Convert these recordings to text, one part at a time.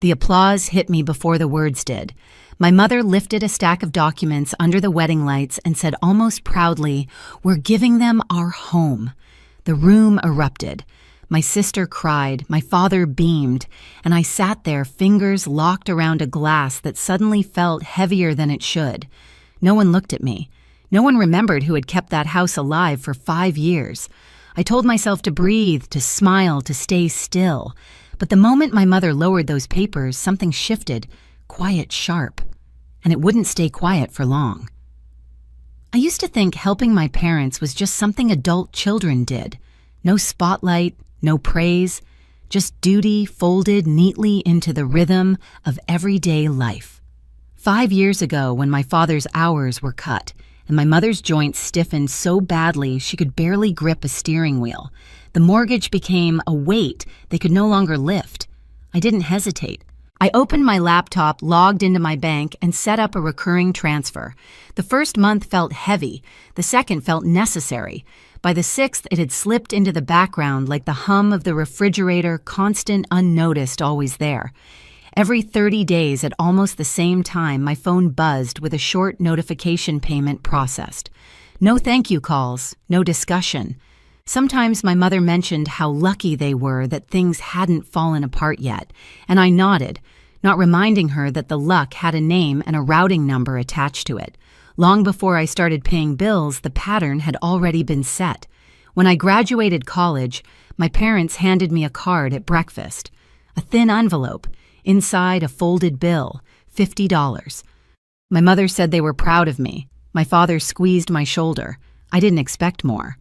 The applause hit me before the words did. My mother lifted a stack of documents under the wedding lights and said almost proudly, "We're giving them our home." The room erupted. My sister cried, my father beamed, and I sat there, fingers locked around a glass that suddenly felt heavier than it should. No one looked at me. No one remembered who had kept that house alive for 5 years. I told myself to breathe, to smile, to stay still. But the moment my mother lowered those papers, something shifted, quiet, sharp. And it wouldn't stay quiet for long. I used to think helping my parents was just something adult children did. No spotlight, no praise, just duty folded neatly into the rhythm of everyday life. 5 years ago, when my father's hours were cut, and my mother's joints stiffened so badly she could barely grip a steering wheel, the mortgage became a weight they could no longer lift. I didn't hesitate. I opened my laptop, logged into my bank, and set up a recurring transfer. The first month felt heavy. The second felt necessary. By the 6th, it had slipped into the background like the hum of the refrigerator, constant, unnoticed, always there. Every 30 days at almost the same time, my phone buzzed with a short notification payment processed. No thank you calls, no discussion. Sometimes my mother mentioned how lucky they were that things hadn't fallen apart yet, and I nodded, not reminding her that the luck had a name and a routing number attached to it. Long before I started paying bills, the pattern had already been set. When I graduated college, my parents handed me a card at breakfast. A thin envelope, inside a folded bill, $50. My mother said they were proud of me. My father squeezed my shoulder. I didn't expect more.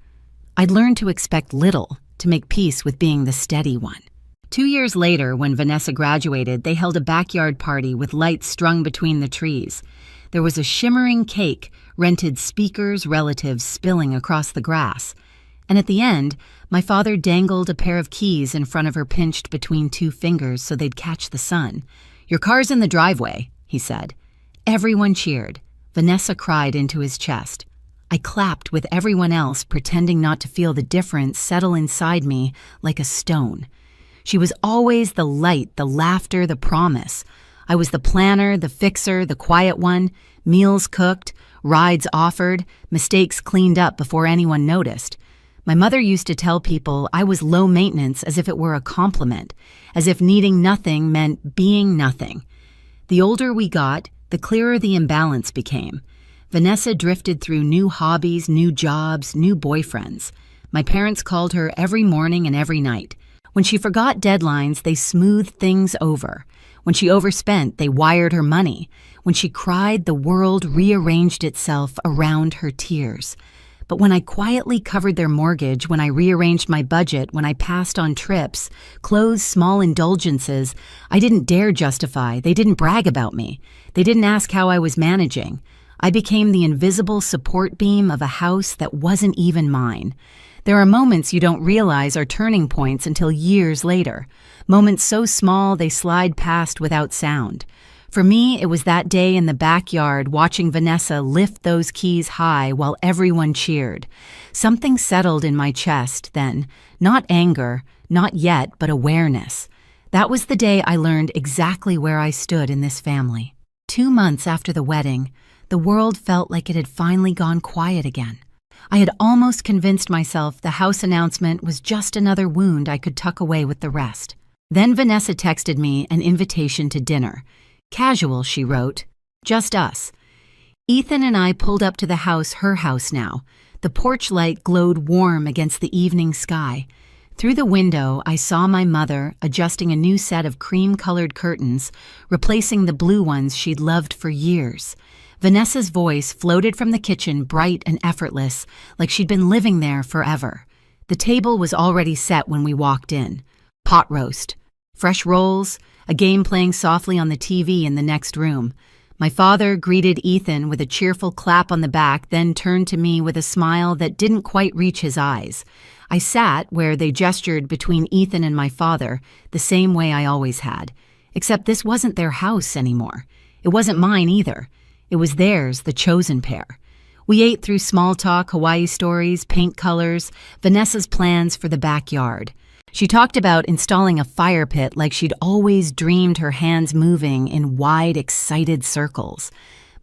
I'd learned to expect little, to make peace with being the steady one. 2 years later, when Vanessa graduated, they held a backyard party with lights strung between the trees. There was a shimmering cake, rented speakers, relatives spilling across the grass. And at the end, my father dangled a pair of keys in front of her pinched between 2 fingers so they'd catch the sun. "Your car's in the driveway," he said. Everyone cheered. Vanessa cried into his chest. I clapped with everyone else, pretending not to feel the difference settle inside me like a stone. She was always the light, the laughter, the promise. I was the planner, the fixer, the quiet one, meals cooked, rides offered, mistakes cleaned up before anyone noticed. My mother used to tell people I was low maintenance as if it were a compliment, as if needing nothing meant being nothing. The older we got, the clearer the imbalance became. Vanessa drifted through new hobbies, new jobs, new boyfriends. My parents called her every morning and every night. When she forgot deadlines, they smoothed things over. When she overspent, they wired her money. When she cried, the world rearranged itself around her tears. But when I quietly covered their mortgage, when I rearranged my budget, when I passed on trips, closed small indulgences, I didn't dare justify. They didn't brag about me. They didn't ask how I was managing. I became the invisible support beam of a house that wasn't even mine. There are moments you don't realize are turning points until years later. Moments so small they slide past without sound. For me, it was that day in the backyard watching Vanessa lift those keys high while everyone cheered. Something settled in my chest then. Not anger, not yet, but awareness. That was the day I learned exactly where I stood in this family. 2 months after the wedding, the world felt like it had finally gone quiet again. I had almost convinced myself the house announcement was just another wound I could tuck away with the rest. Then Vanessa texted me an invitation to dinner. Casual, she wrote. Just us. Ethan and I pulled up to the house, her house now. The porch light glowed warm against the evening sky. Through the window, I saw my mother adjusting a new set of cream-colored curtains, replacing the blue ones she'd loved for years. Vanessa's voice floated from the kitchen, bright and effortless, like she'd been living there forever. The table was already set when we walked in. Pot roast, fresh rolls, a game playing softly on the TV in the next room. My father greeted Ethan with a cheerful clap on the back, then turned to me with a smile that didn't quite reach his eyes. I sat where they gestured between Ethan and my father, the same way I always had. Except this wasn't their house anymore. It wasn't mine either. It was theirs, the chosen pair. We ate through small talk, Hawaii stories, paint colors, Vanessa's plans for the backyard. She talked about installing a fire pit like she'd always dreamed, her hands moving in wide, excited circles.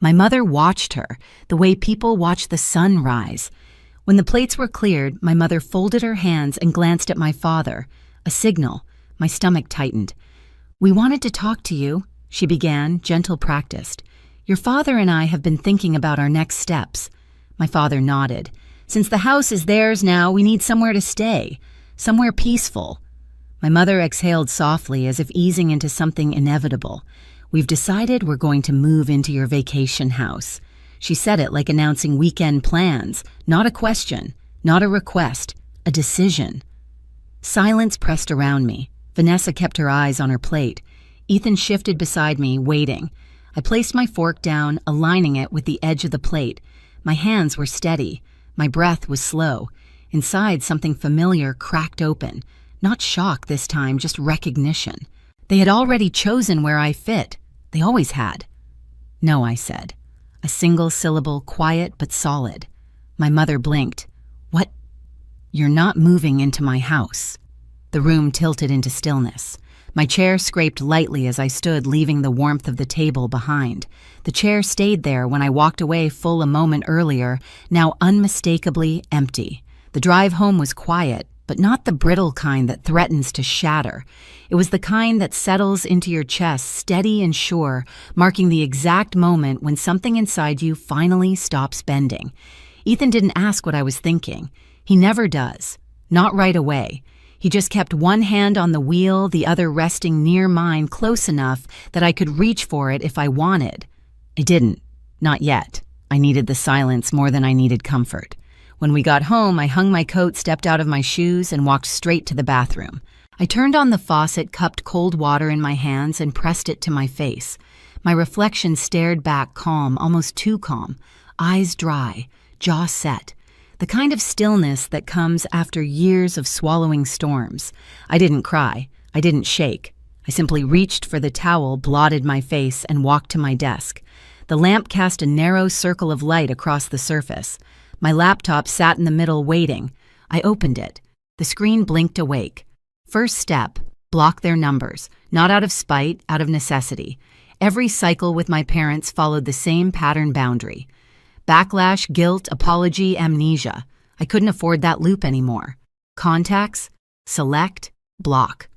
My mother watched her, the way people watch the sun rise. When the plates were cleared, my mother folded her hands and glanced at my father. A signal. My stomach tightened. "We wanted to talk to you," she began, gentle, practiced. "Your father and I have been thinking about our next steps." My father nodded. "Since the house is theirs now, we need somewhere to stay. Somewhere peaceful." My mother exhaled softly, as if easing into something inevitable. "We've decided we're going to move into your vacation house." She said it like announcing weekend plans, not a question, not a request, a decision. Silence pressed around me. Vanessa kept her eyes on her plate. Ethan shifted beside me, waiting. I placed my fork down, aligning it with the edge of the plate. My hands were steady. My breath was slow. Inside, something familiar cracked open. Not shock this time, just recognition. They had already chosen where I fit. They always had. "No," I said. A single syllable, quiet but solid. My mother blinked. "What? You're not moving into my house." The room tilted into stillness. My chair scraped lightly as I stood, leaving the warmth of the table behind. The chair stayed there when I walked away full a moment earlier, now unmistakably empty. The drive home was quiet, but not the brittle kind that threatens to shatter. It was the kind that settles into your chest, steady and sure, marking the exact moment when something inside you finally stops bending. Ethan didn't ask what I was thinking. He never does. Not right away. He just kept one hand on the wheel, the other resting near mine, close enough that I could reach for it if I wanted. I didn't. Not yet. I needed the silence more than I needed comfort. When we got home, I hung my coat, stepped out of my shoes, and walked straight to the bathroom. I turned on the faucet, cupped cold water in my hands, and pressed it to my face. My reflection stared back, calm, almost too calm, eyes dry, jaw set. The kind of stillness that comes after years of swallowing storms. I didn't cry. I didn't shake. I simply reached for the towel, blotted my face, and walked to my desk. The lamp cast a narrow circle of light across the surface. My laptop sat in the middle, waiting. I opened it. The screen blinked awake. First step, block their numbers, not out of spite, out of necessity. Every cycle with my parents followed the same pattern boundary. Backlash, guilt, apology, amnesia. I couldn't afford that loop anymore. Contacts, select, block.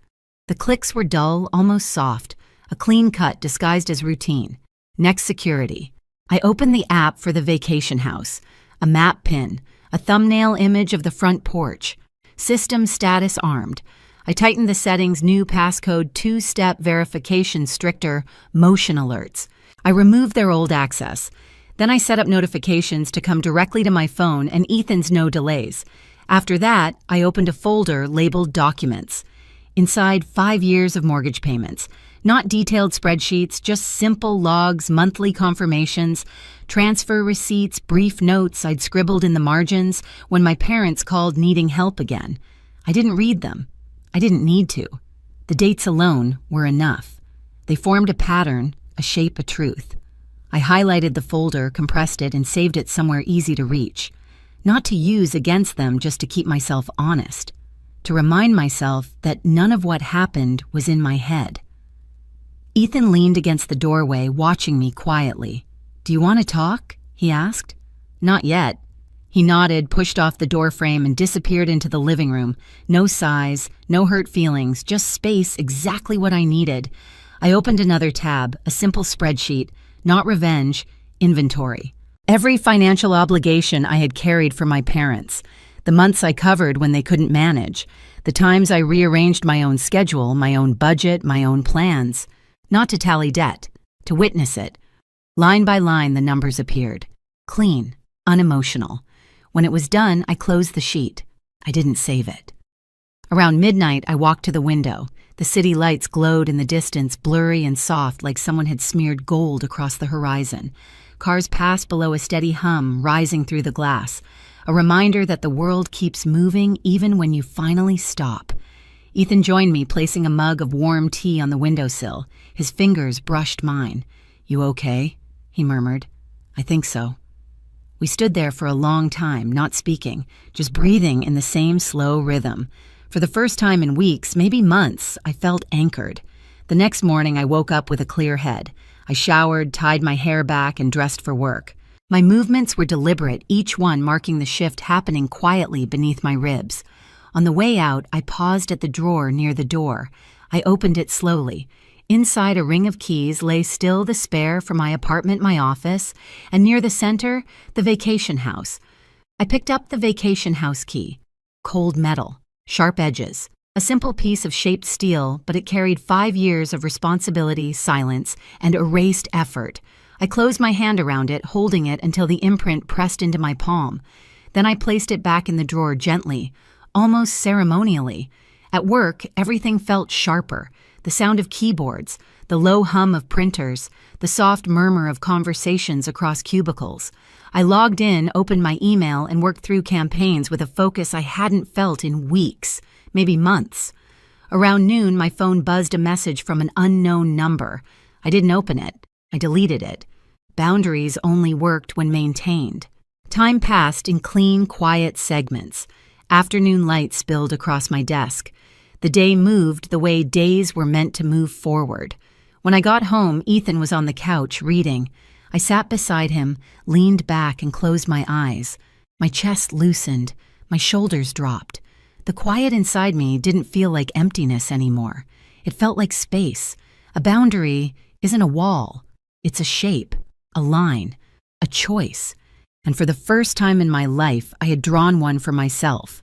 The clicks were dull, almost soft, a clean cut disguised as routine. Next, security. I opened the app for the vacation house. A map pin, a thumbnail image of the front porch. System status armed. I tightened the settings, new passcode, two-step verification, stricter, motion alerts. I removed their old access. Then I set up notifications to come directly to my phone and Ethan's no delays. After that, I opened a folder labeled Documents. Inside, 5 years of mortgage payments. Not detailed spreadsheets, just simple logs, monthly confirmations, transfer receipts, brief notes I'd scribbled in the margins when my parents called needing help again. I didn't read them. I didn't need to. The dates alone were enough. They formed a pattern, a shape, a truth. I highlighted the folder, compressed it, and saved it somewhere easy to reach. Not to use against them, just to keep myself honest. To remind myself that none of what happened was in my head. Ethan leaned against the doorway, watching me quietly. "Do you want to talk?" he asked. "Not yet." He nodded, pushed off the doorframe, and disappeared into the living room. No sighs, no hurt feelings, just space, exactly what I needed. I opened another tab, a simple spreadsheet, not revenge, inventory. Every financial obligation I had carried for my parents. The months I covered when they couldn't manage. The times I rearranged my own schedule, my own budget, my own plans. Not to tally debt, to witness it. Line by line, the numbers appeared. Clean, unemotional. When it was done, I closed the sheet. I didn't save it. Around midnight, I walked to the window. The city lights glowed in the distance, blurry and soft, like someone had smeared gold across the horizon. Cars passed below, a steady hum rising through the glass. A reminder that the world keeps moving even when you finally stop. Ethan joined me, placing a mug of warm tea on the windowsill. His fingers brushed mine. "You okay?" he murmured. "I think so." We stood there for a long time, not speaking, just breathing in the same slow rhythm. For the first time in weeks, maybe months, I felt anchored. The next morning, I woke up with a clear head. I showered, tied my hair back, and dressed for work. My movements were deliberate, each one marking the shift happening quietly beneath my ribs. On the way out, I paused at the drawer near the door. I opened it slowly. Inside a ring of keys lay still the spare for my apartment, my office, and near the center, the vacation house. I picked up the vacation house key. Cold metal. Sharp edges. A simple piece of shaped steel, but it carried 5 years of responsibility, silence, and erased effort. I closed my hand around it, holding it until the imprint pressed into my palm. Then I placed it back in the drawer gently, almost ceremonially. At work, everything felt sharper. The sound of keyboards, the low hum of printers, the soft murmur of conversations across cubicles. I logged in, opened my email, and worked through campaigns with a focus I hadn't felt in weeks, maybe months. Around noon, my phone buzzed a message from an unknown number. I didn't open it. I deleted it. Boundaries only worked when maintained. Time passed in clean, quiet segments. Afternoon light spilled across my desk. The day moved the way days were meant to move forward. When I got home, Ethan was on the couch reading. I sat beside him, leaned back, and closed my eyes. My chest loosened. My shoulders dropped. The quiet inside me didn't feel like emptiness anymore. It felt like space. A boundary isn't a wall. It's a shape, a line, a choice. And for the first time in my life, I had drawn one for myself.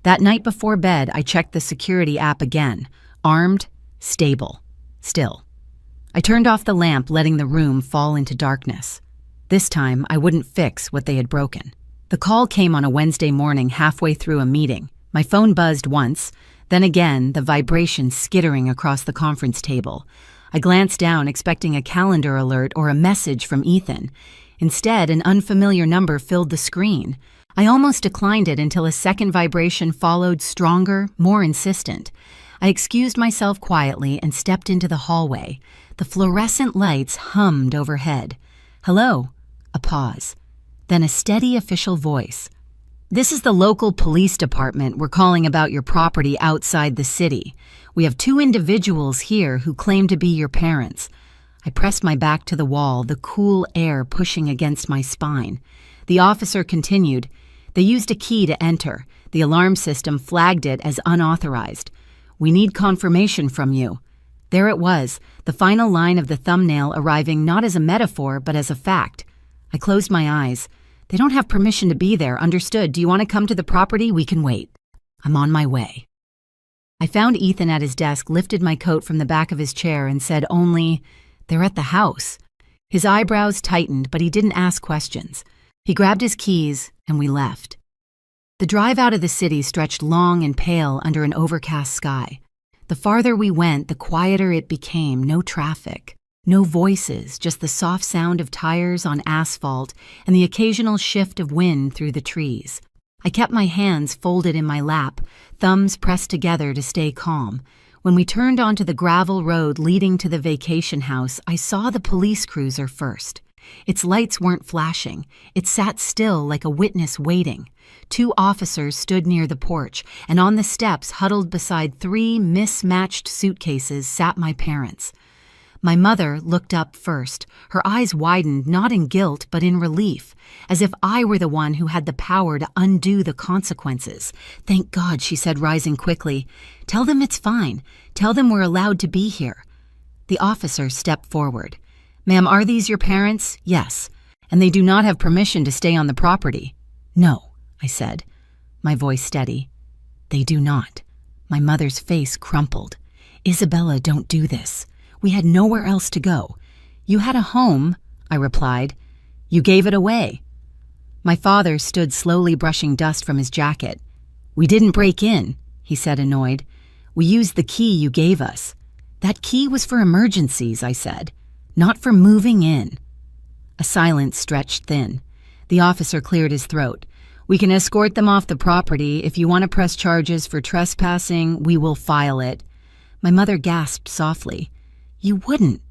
That night before bed, I checked the security app again. Armed, stable, still. I turned off the lamp, letting the room fall into darkness. This time, I wouldn't fix what they had broken. The call came on a Wednesday morning halfway through a meeting. My phone buzzed once, then again, the vibration skittering across the conference table. I glanced down, expecting a calendar alert or a message from Ethan. Instead, an unfamiliar number filled the screen. I almost declined it until a second vibration followed, stronger, more insistent. I excused myself quietly and stepped into the hallway. The fluorescent lights hummed overhead. "Hello." A pause. Then a steady official voice. "This is the local police department. We're calling about your property outside the city. We have 2 individuals here who claim to be your parents." I pressed my back to the wall, the cool air pushing against my spine. The officer continued. "They used a key to enter. The alarm system flagged it as unauthorized. We need confirmation from you." There it was, the final line of the thumbnail arriving not as a metaphor, but as a fact. I closed my eyes. "They don't have permission to be there. Understood. Do you want to come to the property? We can wait. I'm on my way." I found Ethan at his desk, lifted my coat from the back of his chair, and said only, "They're at the house." His eyebrows tightened, but he didn't ask questions. He grabbed his keys, and we left. The drive out of the city stretched long and pale under an overcast sky. The farther we went, the quieter it became. No traffic, no voices, just the soft sound of tires on asphalt and the occasional shift of wind through the trees. I kept my hands folded in my lap, thumbs pressed together to stay calm. When we turned onto the gravel road leading to the vacation house, I saw the police cruiser first. Its lights weren't flashing. It sat still like a witness waiting. 2 officers stood near the porch, and on the steps, huddled beside 3 mismatched suitcases, sat my parents. My mother looked up first. Her eyes widened, not in guilt, but in relief, as if I were the one who had the power to undo the consequences. "Thank God," she said, rising quickly. "Tell them it's fine. Tell them we're allowed to be here." The officer stepped forward. "Ma'am, are these your parents?" "Yes." "And they do not have permission to stay on the property?" "No," I said, my voice steady. "They do not." My mother's face crumpled. "Isabella, don't do this. We had nowhere else to go." "You had a home," I replied. "You gave it away." My father stood slowly brushing dust from his jacket. "We didn't break in," he said, annoyed. "We used the key you gave us." "That key was for emergencies," I said, "not for moving in." A silence stretched thin. The officer cleared his throat. "We can escort them off the property. If you want to press charges for trespassing, we will file it." My mother gasped softly. "You wouldn't."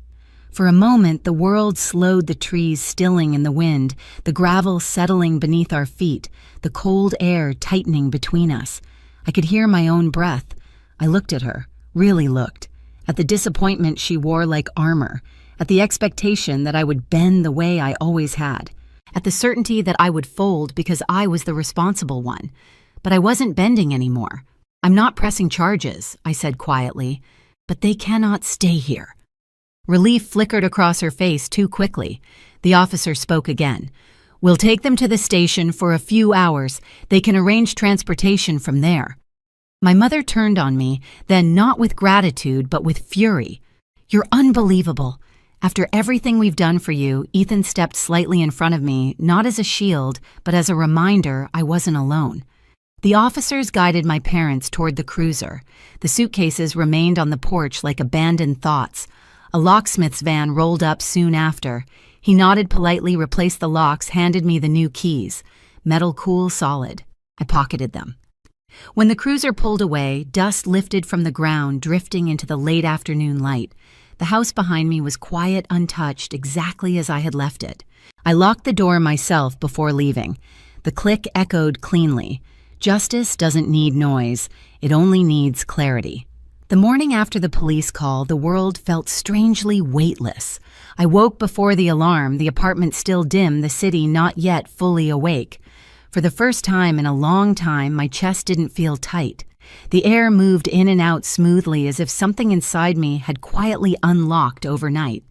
For a moment, the world slowed, the trees stilling in the wind, the gravel settling beneath our feet, the cold air tightening between us. I could hear my own breath. I looked at her, really looked, at the disappointment she wore like armor, at the expectation that I would bend the way I always had, at the certainty that I would fold because I was the responsible one. But I wasn't bending anymore. "I'm not pressing charges," I said quietly, "but they cannot stay here." Relief flickered across her face too quickly. The officer spoke again. "We'll take them to the station for a few hours. They can arrange transportation from there." My mother turned on me, then not with gratitude but with fury. "You're unbelievable. After everything we've done for you," Ethan stepped slightly in front of me, not as a shield, but as a reminder I wasn't alone. The officers guided my parents toward the cruiser. The suitcases remained on the porch like abandoned thoughts. A locksmith's van rolled up soon after. He nodded politely, replaced the locks, handed me the new keys. Metal cool, solid. I pocketed them. When the cruiser pulled away, dust lifted from the ground, drifting into the late afternoon light. The house behind me was quiet, untouched, exactly as I had left it. I locked the door myself before leaving. The click echoed cleanly. Justice doesn't need noise, it only needs clarity. The morning after the police call, the world felt strangely weightless. I woke before the alarm, the apartment still dim, the city not yet fully awake. For the first time in a long time, my chest didn't feel tight. The air moved in and out smoothly as if something inside me had quietly unlocked overnight.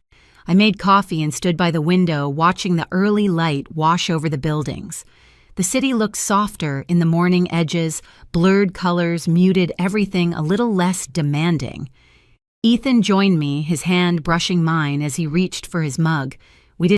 I made coffee and stood by the window, watching the early light wash over the buildings. The city looked softer in the morning edges, blurred colors muted everything a little less demanding. Ethan joined me, his hand brushing mine as he reached for his mug.